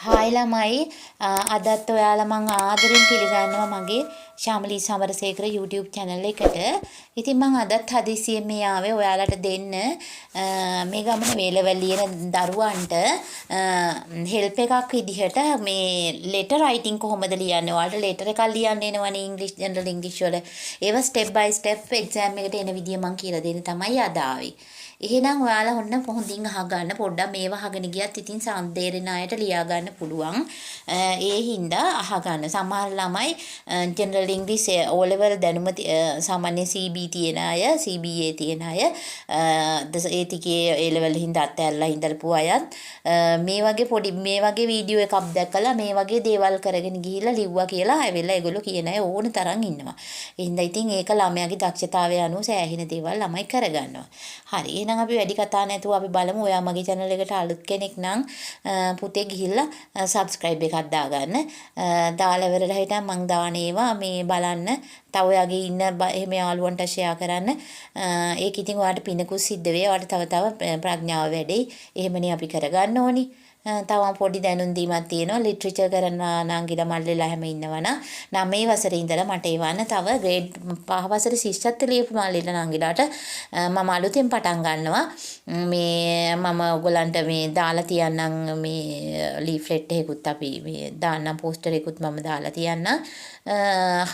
Hi ළමයි අදත් ඔයාලා මම ආදරෙන් පිළිගන්නවා මගේ ශාමලී සමරසේකර YouTube channel එකට. ඉතින් මම අදත් හදිසියෙන් මේ ආවේ ඔයාලට දෙන්න මේ ගමන වේලවල් ලියන දරුවන්ට help එකක් විදිහට මේ letter writing කොහොමද ලියන්නේ? ඔයාලට letter එකක් ලියන්න එනවනේ English general English වල. ඒව step by step exam එකට එන විදිය මම කියලා දෙන්න තමයි අද ආවේ. එහෙනම් ඔයාලා හොන්න හොඳින් අහගන්න පොඩ්ඩක් මේව අහගෙන ගියත් ඉතින් සම්දේරෙන අයට ලියා ගන්න පුළුවන්. ඒ හින්දා අහගන්න. සමහර ළමයි ජෙනරල් ඉංග්‍රීසි O level දැනුම සාමාන්‍ය CB තියෙන අය, CBA තියෙන අය, ඒතිකේ A level හින්දා අත්හැරලා හින්දල්පු අයත් මේ වගේ පොඩි මේ වගේ වීඩියෝ එකක් දැක්කලා මේ වගේ දේවල් කරගෙන ගිහිල්ලා ලිව්වා කියලා ඇවිල්ලා ඒගොල්ලෝ කියන අය ඕන තරම් ඉන්නවා. ඒ හින්දා ඉතින් ඒක ළමයාගේ දක්ෂතාවය අනුව සෑහෙන දේවල් ළමයි කරගන්නවා. හරි. එහෙනම් අපි වැඩි කතා නැතුව අපි බලමු. ඔයා මගේ channel එකට අලුත් කෙනෙක් නම් පුතේ ගිහිල්ලා subscribe එකක් දාගන්න. දාලා ඉවරලා හිටන් මං දාන ඒවා මේ බලන්න. තව ඔයාගේ ඉන්න එහෙම යාළුවන්ට share කරන්න. ඒක ඉතින් ඔයාලට පිනකුත් සිද්ධ වෙයි. ඔයාලට තව ප්‍රඥාව වැඩෙයි. එහෙමනේ අපි කරගන්න ඕනි. තවම පොඩි දැනුම් දීමක් තියෙනවා ලිටරචර් කරන නාංගිලා මල්ලිලා හැම ඉන්නවනම් 9 වසරේ ඉඳලා මට එවන්න තව ග්‍රේඩ් 5 වසරේ ශිෂ්‍යත්ව ලියපු මල්ලිලා නාංගිලාට මම අලුතෙන් පටන් ගන්නවා මේ මම ඔයගලන්ට මේ දාලා තියන්නම් මේ ලීෆ්ලෙට් එකකුත් අපි මේ දාන්නම් පෝස්ටර් එකකුත් මම දාලා තියන්නම්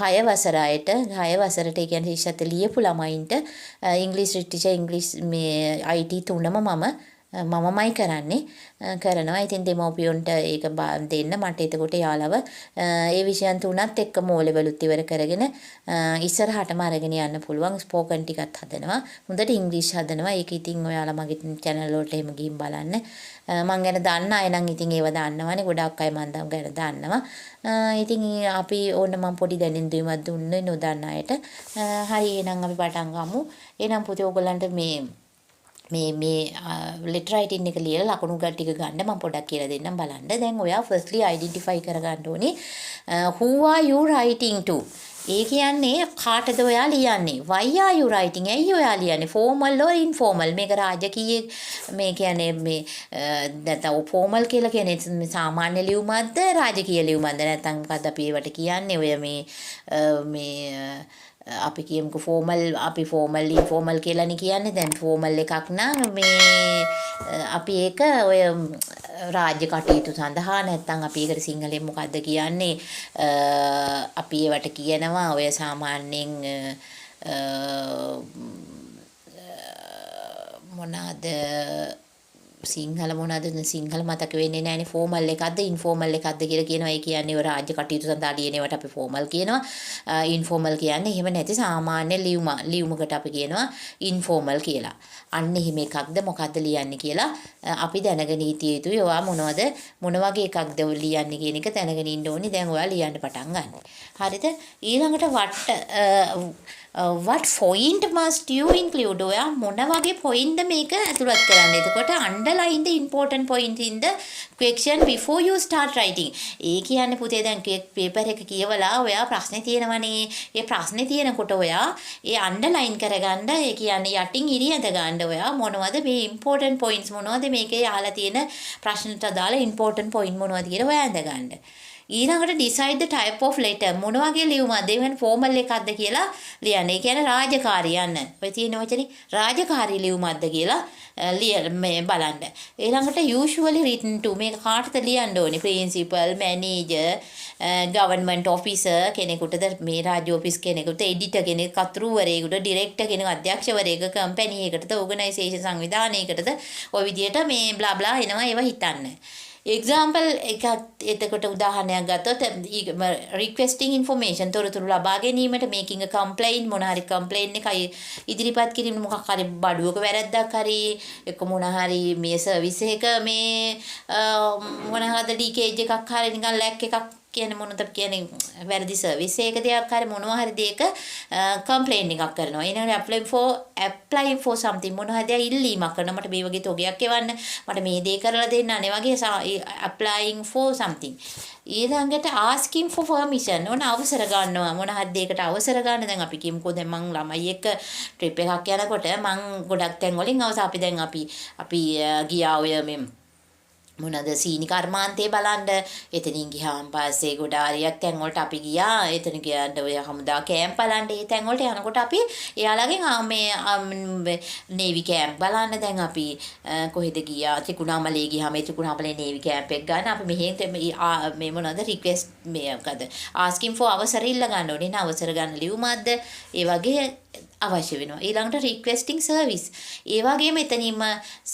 6 වසර අයට 6 වසරට ඒ කියන්නේ ශිෂ්‍යත්ව ලියපු ළමයින්ට ඉංග්‍රීසි ලිටරචර් ඉංග්‍රීසි මේ IT තුනම මමමයි කරනවා. ඉතින් දෙමව්පියන්ට ඒක දෙන්න මට එතකොට යාළව ඒ විෂයන් තුනත් එක්කම O levelුත් ඉවර කරගෙන ඉස්සරහටම අරගෙන යන්න පුළුවන්. ස්පෝකන් ටිකත් හදනවා. හොඳට ඉංග්‍රීසි හදනවා. ඒක ඉතින් ඔයාලා මගේ channel වලට එහෙම ගිහින් බලන්න. මං ගැන දන්න අය නම් ඉතින් ඒව දන්නවනේ. ගොඩක් අය මං ගැන දන්නවා. ඉතින් අපි ඕන මම පොඩි දැනුම් දීමක් දුන්නේ නොදන්න අයට. හරි එහෙනම් අපි පටන් ගමු. එහෙනම් පුතේ ඔයගලන්ට මේ letter writing එක ලියලා ලකුණු ටික ගන්න මම පොඩ්ඩක් කියලා දෙන්නම් බලන්න. දැන් ඔයා firstly identify කරගන්න ඕනේ who are you writing to? ඒ කියන්නේ කාටද ඔයා ලියන්නේ? Why are you writing? ඇයි ඔයා ලියන්නේ? formal or informal? මේක රාජකීය මේ කියන්නේ මේ නැත්නම් formal කියලා කියන්නේ සාමාන්‍ය ලියුමක්ද රාජකීය ලියුමක්ද නැත්නම් මොකද්ද අපි ඒවට කියන්නේ? ඔය මේ අපි කියමුකෝ ෆෝමල් අපි ෆෝමල් ඉන්ෆෝමල් කියලානේ කියන්නේ. දැන් ෆෝමල් එකක් නම් මේ අපි ඒක ඔය රාජ්‍ය කටයුතු සඳහා නැත්නම් අපි ඒකට සිංහලෙන් මොකද්ද කියන්නේ අපි ඒවට කියනවා ඔය සාමාන්‍යයෙන් මොනවාද සිංහල මොනවාද සිංහල මතක වෙන්නේ නැහැනේ. ෆෝමල් එකක්ද ඉන්ෆෝමල් එකක්ද කියලා කියනවා. ඒ කියන්නේ ඔය රාජ්‍ය කටයුතු සඳහා ලියනවට අපි ෆෝමල් කියනවා. ඉන්ෆෝමල් කියන්නේ එහෙම නැති සාමාන්‍ය ලියුමකට අපි කියනවා ඉන්ෆෝමල් කියලා. අන්න එහෙම එකක්ද මොකද්ද ලියන්නේ කියලා අපි දැනගෙන හිටිය යුතුයි. ඔයා මොන වගේ එකක්ද ලියන්නේ කියන එක දැනගෙන ඉන්න ඕනි. දැන් ඔයා ලියන්න පටන් ගන්න. හරිද? ඊළඟට what point must you include? ඔයා මොන වගේ point මේක ඇතුළත් කරන්න. එතකොට underline the important point in the question before you start writing. ඒ කියන්නේ පුතේ දැන් paper එක කියවලා ඔයා ප්‍රශ්නේ තියෙනවනේ. ඒ ප්‍රශ්නේ තියෙනකොට ඔයා ඒ underline කරගන්න. ඒ කියන්නේ යටින් ඉරියඳ ගන්න ඔයා මොනවද මේ important points මොනවද මේකේ අහලා තියෙන ප්‍රශ්නට අදාළ important point මොනවද කියලා ඔයා අඳ ගන්න. ඊළඟට decide the type of letter මොන වගේ ලියුමක්ද? ඒ කියන්නේ formal එකක්ද කියලා ලියන්න. ඒ කියන්නේ රාජකාරී යන්න. ඔය තියෙන වචනේ රාජකාරී ලියුමක්ද කියලා මේ බලන්න. ඊළඟට usually written to මේක කාටද ලියන්න ඕනේ? principal, manager, government officer කෙනෙකුටද මේ රාජ්‍ය ඔෆිස් කෙනෙකුට, editor කෙනෙක්, කතුරුවරයෙකුට, director කෙනෙක්, අධ්‍යක්ෂවරයෙක්, company එකකටද, organisation සංවිධානයකටද ඔය විදිහට මේ bla bla එනවා ඒවා හිතන්න. එක්සාම්පල් එකක් එතකොට උදාහරණයක් ගත්තොත් requesting information තොරතුරු ලබා ගැනීමට making a complaint මොන හරි complaint එකයි ඉදිරිපත් කිරීම මොකක් හරි බඩුවක වැරද්දක් හරි එක්ක මොන හරි මේ සර්විස් එක මේ මොන හරි ඩීකේජ් එකක් හරි නිකන් ලැක් එකක් කියන්නේ මොනවද කියන්නේ වැරදි සර්විස් එක දෙයක් හරි මොනවා හරි දෙයක කම්ප්ලේන් එකක් කරනවා. ඊළඟට apply for something මොනවා හරි ඉල්ලීමක් කරනවා. මට මේ වගේ තොගයක් එවන්න. මට මේ දේ කරලා දෙන්න අනේ වගේ applying for something. ඊළඟට asking for permission ඕන අවසර ගන්නවා. මොන හරි දෙයකට අවසර ගන්න. දැන් අපි කියමුකෝ දැන් මං ළමයි එක්ක ට්‍රිප් එකක් යනකොට මං ගොඩක් තැන් වලින් අවස අපි ගියා ඔය මේ මොනද සීනි කර්මාන්තේ බලන්න එතනින් ගියාන් පස්සේ ගොඩාරියක් තැන් වලට අපි ගියා එතන ගියාට ඔය හමුදා කැම්ප් බලන්න ඒ තැන් වලට යනකොට අපි එයාලගෙන් මේ නේවි කැම්ප් බලන්න දැන් අපි කොහෙද ගියා ත්‍රිකුණාමලේ ගියාම ඒ ත්‍රිකුණාමලේ නේවි කැම්ප් එක ගන්න අපි මෙහෙන් මේ මොනවද රික්වෙස්ට් මේ මොකද asking for අවසර ඉල්ල ගන්න ඕනේ නේ අවසර ගන්න ලියුමක්ද ඒ වගේ අවශ්‍ය වෙනවා ඊළඟට රික්වෙස්ටිං සර්විස් ඒ වගේම එතනින්ම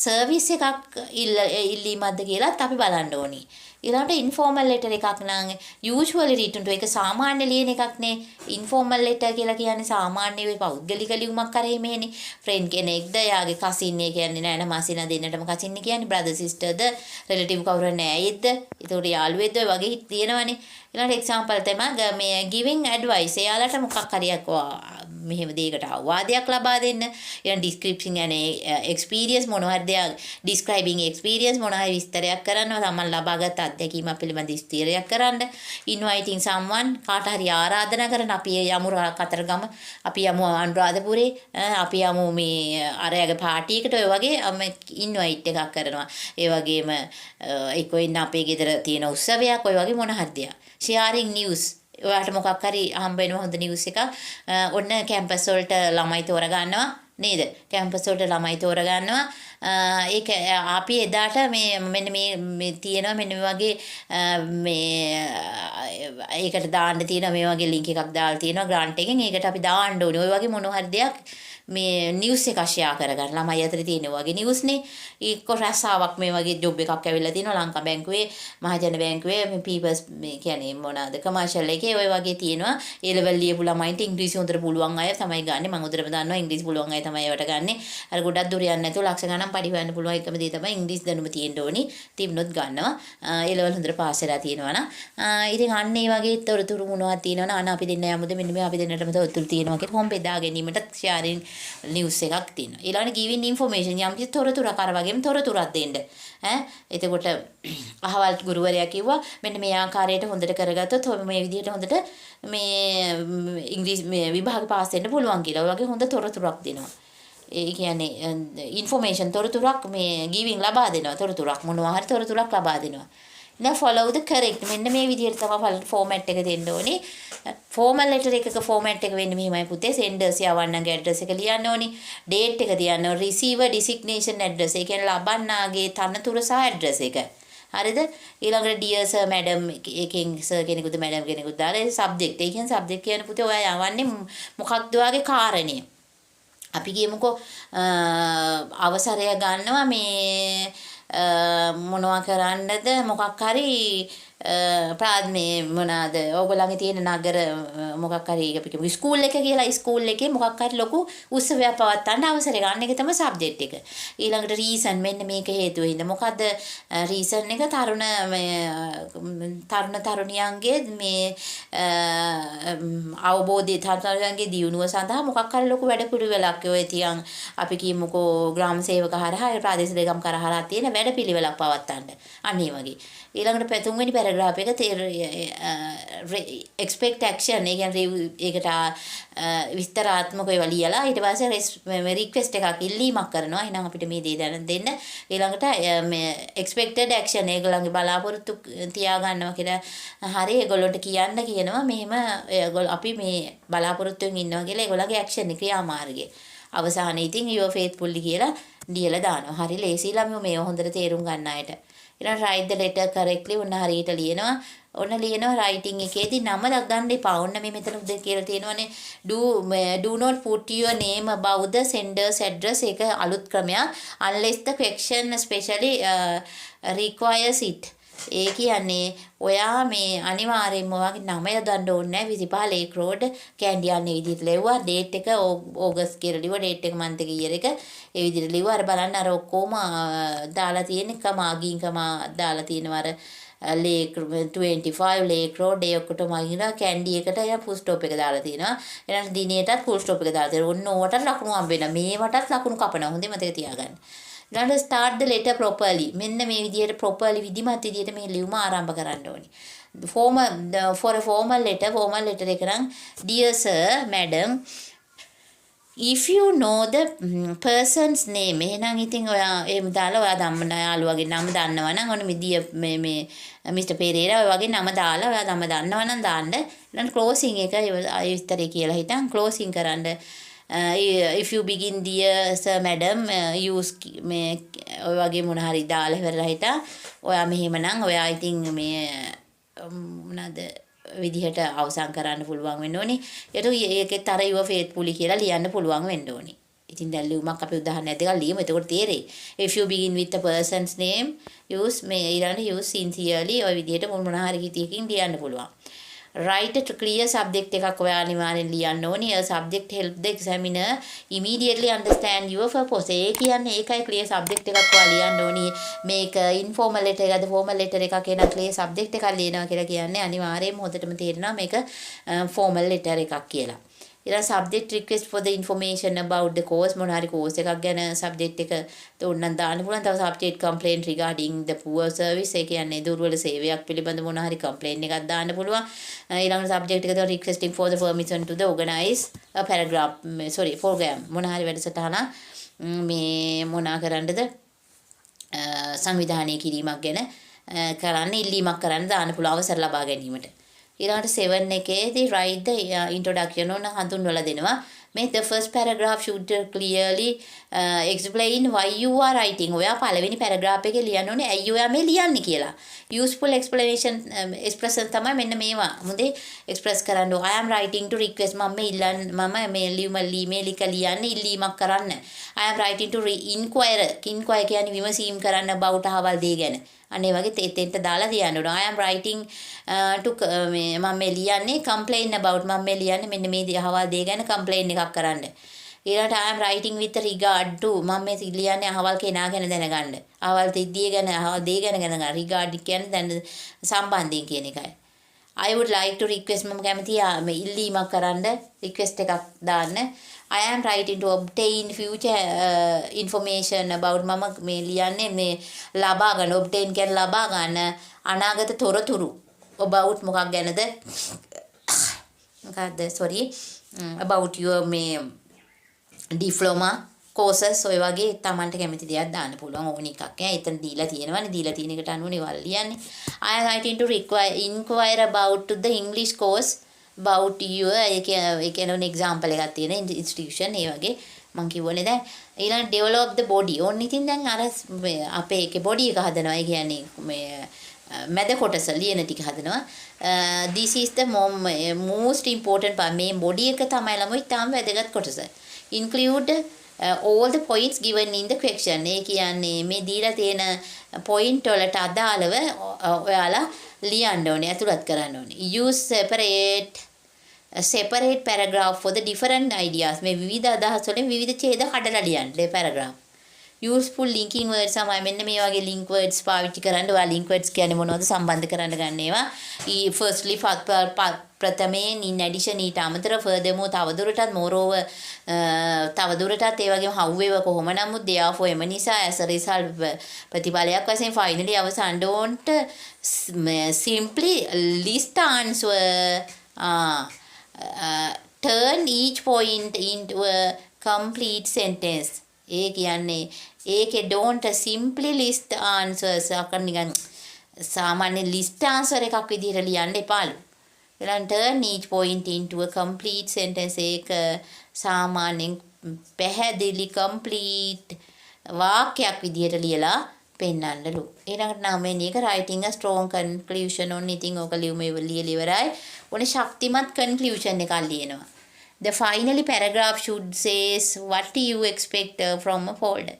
සර්විස් එකක් ඉල්ලීමක්ද කියලාත් අපි බලන්න ඕනි ඊළඟට ඉන්ෆෝමල් ලෙටර් එකක් නම් යූජුවලි රිටන් ටු එක සාමාන්‍ය ලියන එකක් නේ ඉන්ෆෝමල් ලෙටර් කියලා කියන්නේ සාමාන්‍ය වේ පෞද්ගලික ලියුමක් කරේ මේනේ ෆ්‍රෙන්ඩ් කෙනෙක්ද යාගේ කසින් නේ කියන්නේ නෑ නම මාසිනා දෙන්නටම කසින් නේ කියන්නේ බ්‍රදර් සිස්ටර්ද රිලටිව් කවුරු නෑයිද ඒතකොට යාළුවෙක්ද ඔය වගේ තියෙනවනේ ඊළඟට එක්සැම්පල් තමයි මේ giving advice එයාලට මොකක් හරියක් මෙහෙම දෙයකට අවවාදයක් ලබා දෙන්න ඊළඟ ඩිස්ක්‍රිප්ෂන් යන්නේ එක්ස්පීරියන්ස් මොනවද දෙයක් ඩිස්ක්‍රයිබින් එක්ස්පීරියන්ස් මොනවද විස්තරයක් කරනවා තමන් ලබාගත් අත්දැකීම පිළිබඳ විස්තරයක් කරන්න ඉන්වයිටින් සම්වන් කාට හරි ආරාධනා කරන අපි යමු කතරගම අපි යමු අනුරාධපුරේ අපි යමු මේ අරයාගේ පාටි එකට ඔය වගේ ඉන්වයිට් එකක් කරනවා ඒ වගේම එක්කෝ ඉන්න අපේ ගෙදර තියෙන උත්සවයක් ඔය වගේ මොන හරි දෙයක් ෂෙයාරින් නිවුස් ඔයාලට මොකක් හරි හම්බ වෙනවා හොඳ නිවුස් එකක් ඔන්න කැම්පස් වලට ළමයි තෝරගන්නවා නේද කැම්පස් වලට ළමයි තෝරගන්නවා ඒක අපි එදාට මේ මෙන්න මේ තියෙනවා මෙන්න මේ වගේ මේ ඒකට දාන්න තියෙනවා මේ වගේ ලින්ක් එකක් දාලා තියෙනවා ග්‍රාන්ට් එකෙන් ඒකට අපි දාන්න ඕනේ ඔය වගේ මොන හරි දෙයක් මේ නිවුස් එක ෂෙයා කරගන්න ළමයි අතර තියෙන වගේ නිවුස් නේ ඒක රසාවක් මේ වගේ ජොබ් එකක් ඇවිල්ලා තිනවා ලංකා බැංකුවේ මහජන බැංකුවේ මේ පීපල්ස් මේ කියන්නේ මොනවාද කමර්ෂල් එකේ ඔය වගේ තියෙනවා ඒ ලෙවල් ලියපු ළමයින්ට ඉංග්‍රීසි හොඳට පුළුවන් අය තමයි ගන්නෙ මම උදේටම දන්නවා ඉංග්‍රීසි පුළුවන් අය තමයි ඒවට ගන්නෙ අර ගොඩක් දුර යන්නේ නැතුව ලක්ෂ ගණන් පඩි හොයන්න පුළුවන් එකම දේ තමයි ඉංග්‍රීසි දැනුම තියෙන්න ඕනි තිබුණොත් ගන්නවා ඒ ලෙවල් හොඳට පාස් වෙලා තියෙනවා නම් ඉතින් අන්න ඒ වගේ තොරතුරු මොනවද තියෙනවනම් අන අපි දෙන්න යමුද මෙන්න මේ අපි දෙන්නටම තොරතුරු තියෙනවා කියලා හොම් බෙදා ගැනීමට ෂෙයාරින් නිවුස් එකක් තියෙනවා. ඊළඟට giving information යම් කිසි තොරතුරක් අර වගේම තොරතුරක් දෙන්න. එතකොට අහවල් ගුරුවරයා කිව්වා මෙන්න මේ ආකාරයට හොඳට කරගත්තොත් මේ විදිහට හොඳට මේ ඉංග්‍රීසි මේ විභාග පාස් වෙන්න පුළුවන් කියලා. ඔය වගේ හොඳ තොරතුරක් දෙනවා. ඒ කියන්නේ information තොරතුරක් මේ giving ලබා දෙනවා. තොරතුරක් මොනවා හරි තොරතුරක් ලබා දෙනවා. now follow the correct මෙන්න මේ විදිහට තමයි ෆෝමැට් එක දෙන්න ඕනේ ෆෝමල් ලෙටර් එකක ෆෝමැට් එක වෙන්නේ මෙහෙමයි පුතේ senders යවන්නගේ ඇඩ්‍රස් එක ලියන්න ඕනේ date එක තියන්න ඕනේ receiver designation address ඒ කියන්නේ ලබන්නාගේ තනතුර සහ ඇඩ්‍රස් එක හරිද ඊළඟට dear sir madam එකෙන් sir කෙනෙකුද madam කෙනෙකුද දාලා subject ඒ කියන්නේ subject කියන පුතේ ඔයා යවන්නේ මොකක්ද ඔයාගේ කාරණේ අපි කියමුකෝ අවසරය ගන්නවා මේ මොනවා කරන්නද මොකක් හරි ප්‍රාත්මේ මොනවාද ඕගොල්ලන්ගේ තියෙන නගර මොකක් හරි අපි කියමු ස්කූල් එක කියලා ස්කූල් එකේ මොකක් හරි ලොකු උත්සවයක් පවත්වන්න අවසරය ගන්න එක තමයි සබ්ජෙක්ට් එක ඊළඟට රීසන් මෙන්න මේක හේතුව හින්දා මොකද්ද රීසන් එක තරුණ තරුණියන්ගේ මේ අවබෝධය තරුණයන්ගේ දියුණුව සඳහා මොකක් හරි ලොකු වැඩ පිළිවෙලක් ඔය තියන් අපි කියමුකෝ ග්‍රාම සේවක හරහා ප්‍රාදේශීය ලේකම් කරහරා තියෙන වැඩ පිළිවෙලක් පවත්වන්න අන්න ඒ වගේ ඊළඟට තුන්වෙනි පැරග්‍රාෆ් එක expect action ඒ කියන්නේ ඒකට විස්තරාත්මකව ඒවා ලියලා ඊට පස්සේ රික්වෙස්ට් එකක් ඉල්ලීමක් කරනවා එහෙනම් අපිට මේ දේ දැන දෙන්න ඊළඟට මේ expected action ඒගොල්ලන්ගේ බලාපොරොත්තු තියාගන්නවා කියලා හරි ඒගොල්ලන්ට කියන්න කියනවා මෙහෙම ඒගොල්ලෝ අපි මේ බලාපොරොත්තුෙන් ඉන්නවා කියලා ඒගොල්ලන්ගේ action ක්‍රියාමාර්ගය අවසානයේ ඉතින් you faithfully කියලා ලියලා දානවා හරි ලේසියි ළමයෝ මේ හොඳට තේරුම් ගන්න අයට ඊළඟ write the letter correctly ඔන්න හරියට ලියනවා ඔන්න ලියනවා writing එකේදී නම දාන්න එපා ඔන්න මේ මෙතන කියලා තියෙනවානේ do not put your name above the sender's address ඒක අලුත් ක්‍රමයක් unless the question especially requires it ඒ කියන්නේ ඔයා මේ අනිවාර්යෙන්ම ඔයාගේ නම යොදන්න ඕනේ නැහැ 25 ලේක් රෝඩ් කැන්ඩියාන්නේ විදිහට ලියුවා ඩේට් එක ඕගස්ට් කියලා ලියුවා ඩේට් එක මන්ත් එක ඉයර් එක ඒ විදිහට ලියුවා අර බලන්න අර ඔක්කොම දාලා තියෙන කමාගින්කම දාලා තියෙනවා අර ලේක් 25 ලේක් රෝඩ් ඒ ඔක්කොටම අයිනා කැන්ඩි එකට යා ෆුල් ස්ටොප් එක දාලා තියෙනවා ඊළඟ දිනේටත් ෆුල් ස්ටොප් එක දාලා තියෙනවා ඔන්න ඕවටත් ලකුණු හම්බ වෙනවා මේවටත් ලකුණු කපනවා හොඳේ මතක තියාගන්න ඊළඟට start the letter properly මෙන්න මේ විදිහට properly විධිමත් විදිහට මේ ලියුම ආරම්භ කරන්න ඕනේ for a formal letter එක නම් dear sir madam if you know the person's name එහෙනම් ඉතින් ඔයා එහෙම දාලා ඔයා ධම්ම යාළුවගේ නම දන්නවා නම් ඔන්න මිදිය මේ මිස්ටර් පෙරේරා ඔය වගේ නම දාලා ඔයා නම දන්නවා නම් දාන්න ඊළඟ ක්ලෝසින් එක විස්තරේ කියලා හිතන් ක්ලෝසින් කරන්න if you begin dear sir madam use මේ ඔය වගේ මොන හරි දාලා ඉවරලා හිටා ඔයා මෙහෙමනම් ඔයා ඉතින් මේ මොනවාද විදිහට අවසන් කරන්න පුළුවන් වෙන්න ඕනේ. ඒකෙත් අර යුව ෆේත්ෆුලි කියලා ලියන්න පුළුවන් වෙන්න ඕනේ. ඉතින් දැන් ලියුමක් අපි උදාහරණයක් දෙකක් ලියමු. එතකොට තේරෙයි. If you begin with the person's name, use මේ ඊළඟ use sincerely ඔය විදිහට මොන හරි කිතියකින් ලියන්න පුළුවන්. Write a clear subject එකක් ඔයා අනිවාර්යෙන් ලියන්න ඕනේ. A subject help the examiner immediately understand your purpose. ඒ කියන්නේ ඒකයි clear subject එකක් ඔයා ලියන්න ඕනේ. මේක informal letter එකද formal letter එකක් එන clear subject එකක් ලියනවා කියලා කියන්නේ අනිවාර්යෙන්ම හොඳටම තේරෙනවා මේක formal letter එකක් කියලා. ඊළඟ subject request for the information about the course මොන හරි course එකක් ගැන subject එක උන්නම් දාන්න පුළුවන්. තව subject complaint regarding the poor service ඒ කියන්නේ දුර්වල සේවයක් පිළිබඳ මොන හරි complaint එකක් දාන්න පුළුවන්. ඊළඟ subject එක තමයි requesting for the permission to the organize a paragraph program මොන හරි වැඩසටහන මේ මොනා කරන්නද සංවිධානය කිරීමක් ගැන කරන්න ඉල්ලීමක් කරන්න දාන්න පුළුවන් අවසර ලබා ගැනීමට. ඊළඟට 7 එකේදී write the introduction ඕන හඳුන්වලා දෙනවා. මේ the first paragraph should clearly explain why you are writing. ඔයා පළවෙනි paragraph එකේ ලියන්න ඕනේ ඇයි ඔයා මේ ලියන්නේ කියලා. useful explanation expression තමයි මෙන්න මේවා. මුදේ express කරන්න ඕන. I am writing to request මම මේ ලියන්නේ ඉල්ලීමක් කරන්න. I am writing to inquire කියන්නේ විමසීම් කරන්න about අහවල් දේ ගැන. අනේ වගේ තෙන්ට දාලා ලියන්න ඕන. I am writing to මම ලියන්නේ complain about මම ලියන්නේ මෙන්න මේ අහවල් දේ ගැන complain එකක් කරන්න. ඊළඟට I am writing with regard to මම ලියන්නේ අහවල් කෙනා ගැන දැනගන්න. අහවල් දෙය ගැන අහවල් දේ ගැන දැනගන්න. regard කියන්නේ දැන් සම්බන්ධයෙන් කියන එකයි. I would like to request මම කැමතියි මේ ඉල්ලීමක් කරන්න request එකක් දාන්න. I am writing to obtain future information about මම මේ ලියන්නේ මේ ලබා ගන්න obtain කියන්නේ ලබා ගන්න අනාගත තොරතුරු about මොකක් ගැනද මොකක්ද about your මේ diploma courses ඔය වගේ Tamanට කැමති දෙයක් දාන්න පුළුවන් ඕන එකක්. එතන දීලා තියෙනවනේ දීලා තියෙන එකට අනුවනේ වල ලියන්නේ. I am writing to inquire about the English course about your ඒ කියන්නේ example එකක් තියෙන institution ඒ වගේ මම කිව්වනේ දැන් ඊළඟ develop the body ඕන්න ඉතින් දැන් අර අපේ ඒකේ body එක හදනවා ඒ කියන්නේ මේ මැද කොටස ලියන ටික හදනවා. This is the most important part. මේ body එක තමයි ළමයි තාම වැදගත් කොටස. Include all the points given in the question. ඒ කියන්නේ මේ දීලා තියෙන point වලට අදාළව ඔයාලා ලියන්න ඕනේ අතුලත් කරන්න ඕනේ. Use separate paragraph for the different ideas. මේ විවිධ අදහස් වලින් විවිධ ඡේද කඩලා ලියන්න මේ paragraph. Useful linking words තමයි මෙන්න මේ වගේ link words පාවිච්චි කරන්න. ඔයා link words කියන්නේ මොනවද සම්බන්ධ කරන්න ගන්න ඒවා. Firstly ප්‍රථමයෙන් in addition ඊට අමතරව furthermore තවදුරටත් moreover තවදුරටත් ඒ වගේම however කොහොම නමුත් therefore එම නිසා as a result ප්‍රතිඵලයක් වශයෙන් finally අවසන් don't simply list answer turn each point into a complete sentence. ඒ කියන්නේ ඒකේ don't simply list answers අකන් නිකන් සාමාන්‍ය list answer එකක් විදිහට ලියන්න එපාලු. ඊළඟ turn each point into a complete sentence ඒක සාමාන්‍යයෙන් පැහැදිලි complete වාක්‍යයක් විදිහට ලියලා පෙන්නන්නලු. ඊළඟට 9 වෙනි එක writing a strong conclusion on ඉතින් ඕක ලියුමේ ලියලා ඉවරයි. ඕනේ ශක්තිමත් conclusion එකක් ලියනවා. The finally paragraph should says what you expect from a folder.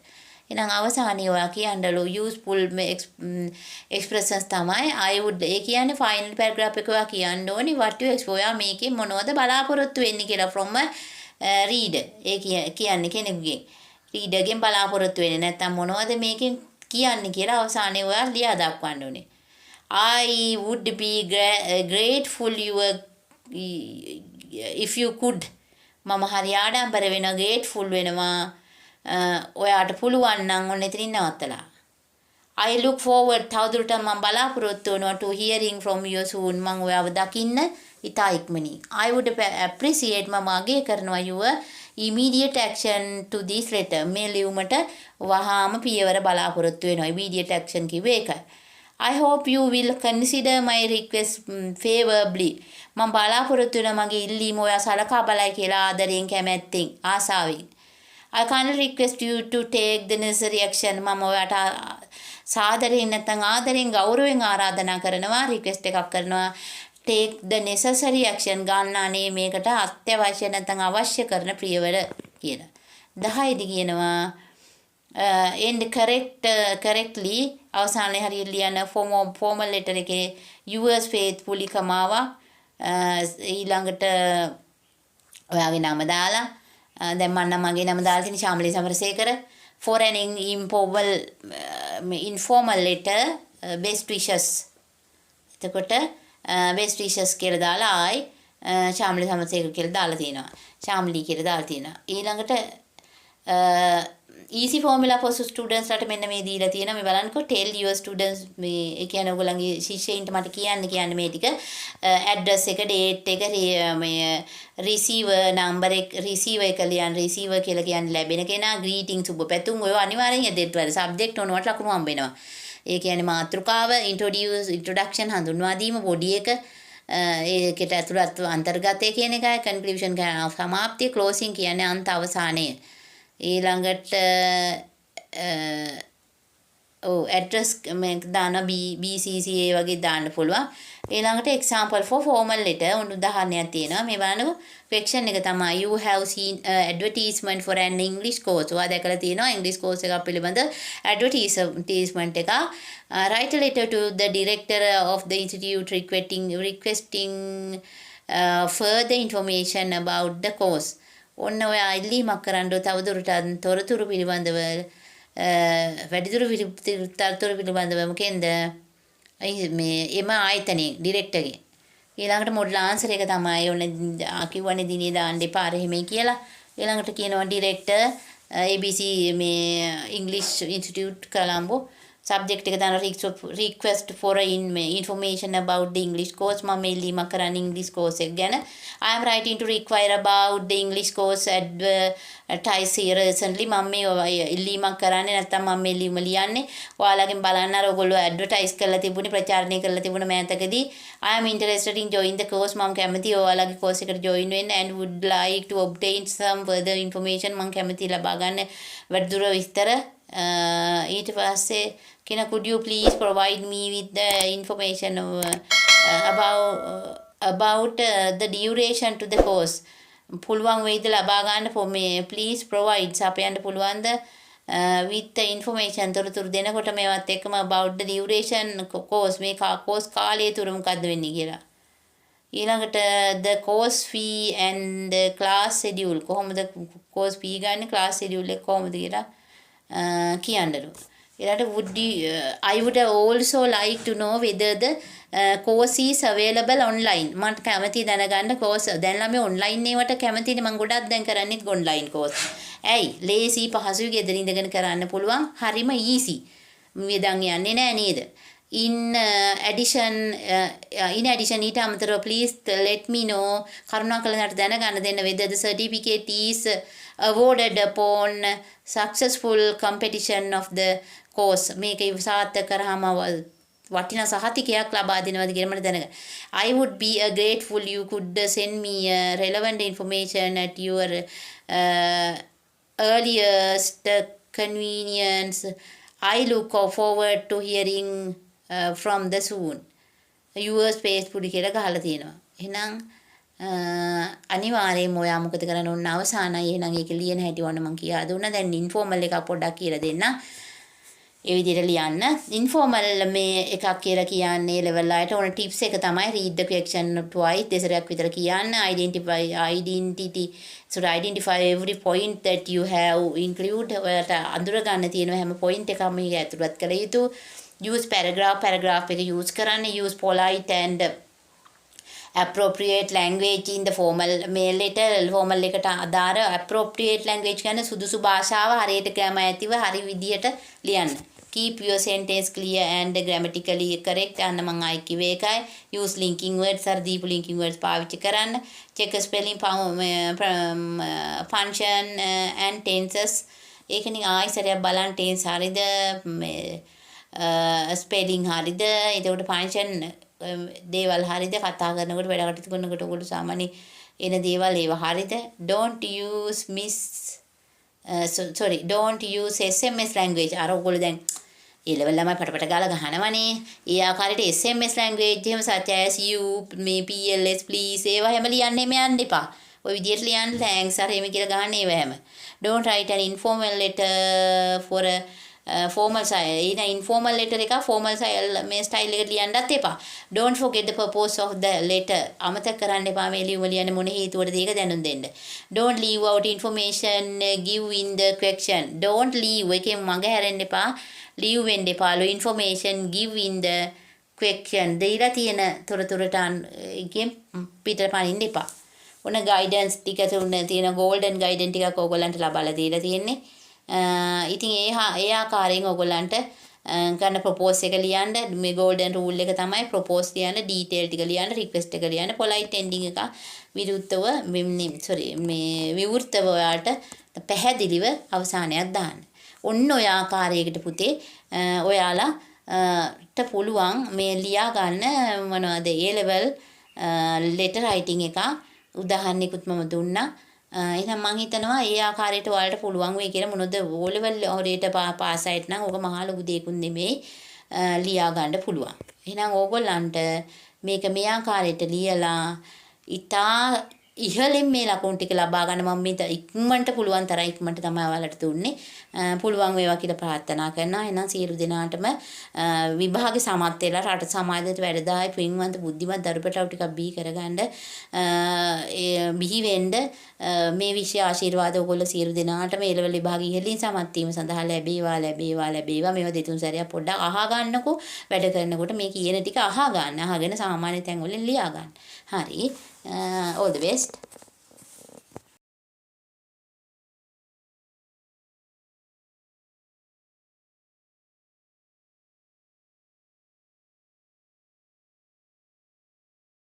එහෙනම් අවසානයේ ඔයා කියන්නලු useful expressions තමයි I would ඒ කියන්නේ final paragraph එක ඔයා කියන්න ඕනේ what you expect ඔයා මේකේ මොනවද බලාපොරොත්තු වෙන්නේ කියලා from a reader. ඒ කියන්නේ කෙනෙකුගෙන් reader ගෙන් බලාපොරොත්තු වෙන්නේ නැත්නම් මොනවද මේකෙන් කියන්නේ කියලා අවසානයේ ඔයා ලියා දක්වන්න ඕනේ. I would be grateful if you could මම හරි ආඩම්බර වෙනවා grateful වෙනවා ඔයාට පුළුවන් නම් ඔන්න එතනින් නවත්තලා. I look forward තවදුරටත් මම බලාපොරොත්තු වෙනවා to hearing from you soon මම ඔයාව දකින්න ඉතා ඉක්මනින්. I would appreciate මම අගය කරනවා your immediate action to this letter මේ ලියුමට වහාම පියවර බලාපොරොත්තු වෙනවා. immediate action කිව්වේ ඒකයි. I hope you will consider my request favorably. මම බලාපොරොත්තු වෙනවා මගේ ඉල්ලීම ඔයා සලකා බලයි කියලා ආදරයෙන් කැමැත්තෙන් ආසාවෙන්. I kindly request you to take the necessary action. මම ඔයාට සාදරයෙන් නැත්නම් ආදරයෙන් ගෞරවයෙන් ආරාධනා කරනවා රික්වෙස්ට් එකක් කරනවා take the necessary action ගන්නානේ මේකට අත්‍යවශ්‍ය නැත්නම් අවශ්‍ය කරන පියවර කියලා. 10 දී කියනවා and correctly අවසානයේ හරියට ලියන formal letter එකේ yours faithfully කමාවා ඊළඟට ඔයාගේ නම දාලා දැන් මම මගේ නම දාලා තියෙන Shamali Samarasekara for an informal letter best wishes එතකොට best wishes කියලා දාලා ආයි ශාමලී සමරසේකර කියලා දාලා තියෙනවා ශාමලී කියලා දාලා තියෙනවා ඊළඟට easy formula for students ලාට මෙන්න මේ දීලා තියෙනවා මේ බලන්නකෝ tell your students මේ ඒ කියන්නේ ඔයගොල්ලන්ගේ ශිෂ්‍යයින්ට මට කියන්න මේ ටික address එක date එක මේ receiver number එක receiver එක ලියන්න receiver කියලා කියන්නේ ලැබෙන කෙනා greeting සුබ පැතුම් ඔය අනිවාර්යෙන් යදෙත් වල subject ඕනවට ලකුණු හම්බ වෙනවා ඒ කියන්නේ මාතෘකාව introduction හඳුන්වා දීම body එක ඒකට ඇතුළත් අන්තර්ගතය කියන එකයි conclusion කියන සමාප්තිය closing කියන්නේ අන්ත අවසානය ඊළඟට address මේ දාන BCCA වගේ දාන්න පුළුවන් ඊළඟට example for formal letter උදාහරණයක් තියෙනවා මේ බලන්නකො question එක තමයි you have seen advertisement for an English course ඔයා දැකලා තියෙනවා English course එකක් පිළිබඳ advertisement එක write a letter to the director of the institute requesting further information about the course ඔන්න ඔය ඉල්ලීමක් කරන්න තවදුරටත් තොරතුරු පිළිබඳව වැඩිදුර තොරතුරු පිළිබඳව මොකෙන්ද මේ එම ආයතනයේ ඩිරෙක්ටර්ගේ ඊළඟට මොඩල් ආන්සර් එක තමයි ඔන්න කිව්වනේ දිනේ දාන්න එපා අර එහෙමයි කියලා ඊළඟට කියනවා ඩිරෙක්ටර් ABC මේ English Institute Colombo subject එක දාන request for information about the English course මම ඉල්ලීමක් කරන්නේ English course එක ගැන I am writing to require about the English course advertise here recently මම මේ ඉල්ලීමක් කරන්නේ නැත්නම් මම මේ ඉල්ලීම ලියන්නේ ඔයාලගෙන් බලන්න අර ඔයගොල්ලෝ ඇඩ්වර්ටයිස් කරලා තිබුණේ ප්‍රචාරණය කරලා තිබුණ මෑතකදී I am interested in join the course මම කැමතියි ඔයාලගේ course එකට join වෙන්න and would like to obtain some further information මම කැමතියි ලබා ගන්න වැඩිදුර විස්තර ඊට පස්සේ Can could you please provide me with the information about the duration to the course? පුළුවන් වෙයිද ලබා ගන්න මේ please provide අපයන්ට පුළුවන්ද with the information තොරතුරු දෙනකොට මේවත් එක්කම about the duration course මේ course කාලය තුර මොකද්ද වෙන්නේ කියලා. ඊළඟට the course fee and the class schedule කොහොමද course fee ගන්න class schedule එක කොහොමද කියලා කියන්නලු. I would also like to know whether the course is available online. මට කැමති දැනගන්න course දැන් ළමයි online ඒවට කැමතිනේ මම ගොඩක් දැන් කරන්නේ online course. ඇයි ලේසි පහසුයි ගෙදර ඉඳගෙන කරන්න පුළුවන් හරිම easy. වියදම් යන්නේ නැහැ නේද? In addition ඊට අමතරව please let me know කරුණාකරලා දැනගන්න දෙන්න whether the certificate is awarded upon successful competition of the course මේක සාර්ථක කරාම වටිනා සහතිකයක් ලබා දෙනවද කියලා මට දැනගන්න. I would be grateful you could send me relevant information at your earliest convenience. I look forward to hearing from the soon. Yours faithfully කියලා ගහලා තියෙනවා. එහෙනම් අනිවාර්යයෙන්ම ඔයා මොකද කරන්න ඕන අවසානයි එහෙනම් ඒක ලියන හැටි වන්න මම කියලා දුන්නා දැන් ඉන්ෆෝමල් එකක් පොඩ්ඩක් කියලා දෙන්න ඒ විදිහට ලියන්න ඉන්ෆෝමල් මේ එකක් කියලා කියන්නේ ලෙවල් වලට ඕන ටිප්ස් එක තමයි read the question twice දෙසරයක් විතර කියන්න identify every point that you have include ඔයාලට අඳුර ගන්න තියෙන හැම point එකක්ම මේක ඇතුළත් කළ යුතු use paragraph එක use කරන්න use polite and appropriate language in the formal letter formal එකට අදාළ appropriate language කියන්නේ සුදුසු භාෂාව හරියට කැම ඇතිව හරි විදියට ලියන්න keep your sentence clear and grammatically correct අන්න මම ආයි කිව්වේ ඒකයි. use linking words අර දීපු linking words පාවිච්චි කරන්න. check spelling function and tenses ඒකනේ ආයිසරයක් බලන්න tense හරියද ස්පෙලිං හරියද එතකොට function දේවල් හරියද කතා කරනකොට වැඩ කටයුතු කරනකොට ඔයගොල්ලෝ සාමාන්‍ය එන දේවල් ඒව හරියද don't use SMS language අර ඔයගොල්ලෝ දැන් ඒ ලෙවල් ළමයි පටපට ගාලා ගහනවනේ ඒ ආකාරයට SMS language එහෙම such as you මේ PLS please ඒවා හැම ලියන්න යන්න එපා ඔය විදියට ලියන්න thanks අර එහෙම කියලා ගහන්න ඒව හැම don't write an informal letter for a formal style in informal letter එක formal style මේ style එකට ලියන්නත් එපා don't forget the purpose of the letter අමතක කරන්න එපා මේ ලියුම ලියන්න මොන හේතුවටද ඒක දැනුම් දෙන්න don't leave out information give in the question don't leave එකෙන් මඟ හැරෙන්න එපා leave වෙන්න එපා information give in the question දෙයිලා තියෙන තොරතුරට එකෙන් පිටට පනින්න එපා ඔන්න guidance ටික තියෙන golden guidance ටිකක් ඕගොල්ලන්ට ලබාලා දීලා තියෙන්නේ ඉතින් ඒ ආකාරයෙන් ඔයගොල්ලන්ට ගන්න ප්‍රොපෝස් එක ලියන්න මේ golden rule එක තමයි ප්‍රොපෝස් ලියන්න detail ටික ලියන්න request එක ලියන්න polite ending එක විරුද්ධව මේ විවෘතව ඔයාලට පැහැදිලිව අවසානයක් දාන්න. ඔන්න ඔය ආකාරයකට පුතේ ඔයාලට පුළුවන් මේ ලියා ගන්න මොනවද A level letter writing එක උදාහරණයකුත් මම දුන්නා. එහෙනම් මම හිතනවා ඒ ආකාරයට ඔයාලට පුළුවන් වෙයි කියලා මොනවද O level හොරේට පාස් ආයිත් නම් ඕක මහා ලොකු දෙයක්ුත් නෙමෙයි ලියා ගන්න පුළුවන්. එහෙනම් ඕගොල්ලන්ට මේක මේ ආකාරයට ලියලා ඉතා ඉහළින් මේ ලකුණු ටික ලබා ගන්න මම මේ ඉක්මනට පුළුවන් තරම් ඉක්මනට තමයි ඔයාලට දුන්නේ. පුළුවන් වේවා කියලා ප්‍රාර්ථනා කරනවා. එහෙනම් සියලු දෙනාටම විභාගේ සමත් වෙලා රට සමාජයට වැඩදායි පින්වන්ත බුද්ධිමත් දරුපටව ටිකක් බිහි කරගන්න බිහි වෙන්න මේ විෂය ආශිර්වාද ඔයගොල්ලෝ සියලු දෙනාටම ඒ ලෙවල් විභාගයේ ඉහළින් සමත් වීම සඳහා ලැබේවා මේවා දෙතුන් සැරයක් පොඩ්ඩක් අහා ගන්නකෝ වැඩ කරනකොට මේ කියන ටික අහා ගන්න. අහගෙන සාමාන්‍ය තැන් වලින් ලියා ගන්න. හරි all the best